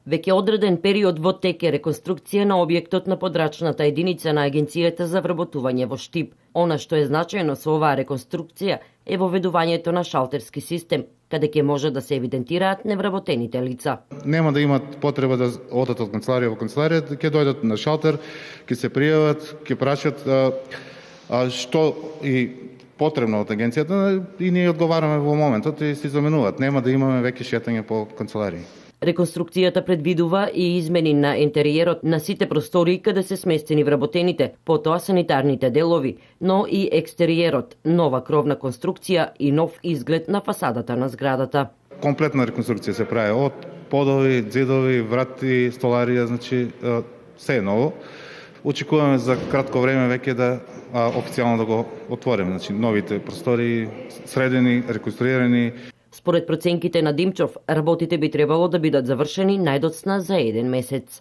Веќе одреден период во тек е реконструкција на објектот на подрачната единица на Агенцијата за вработување во Штип. Она што е значајно со оваа реконструкција е воведувањето на шалтерски систем, каде ќе може да се евидентираат невработените лица. Нема да имат потреба да одат од канцеларија во канцеларија, ќе дојдат на шалтер, ќе се пријават, ќе прашат што и потребно од агенцијата и ние одговараме во моментот и се заменуваат. Нема да имаме веќе шетање по канцеларии. Реконструкцијата предвидува и измени на интериерот на сите простории каде се сместени вработените, потоа санитарните делови, но и екстериерот, нова кровна конструкција и нов изглед на фасадата на зградата. Комплетна реконструкција се прави од подови, ѕидови, врати, столарија, значи се е ново. Очекуваме за кратко време веќе да официјално да го отвориме, значи новите простории средени, реконструирани. Според проценките на Димчов, работите би требало да бидат завршени најдоцна за 1 месец.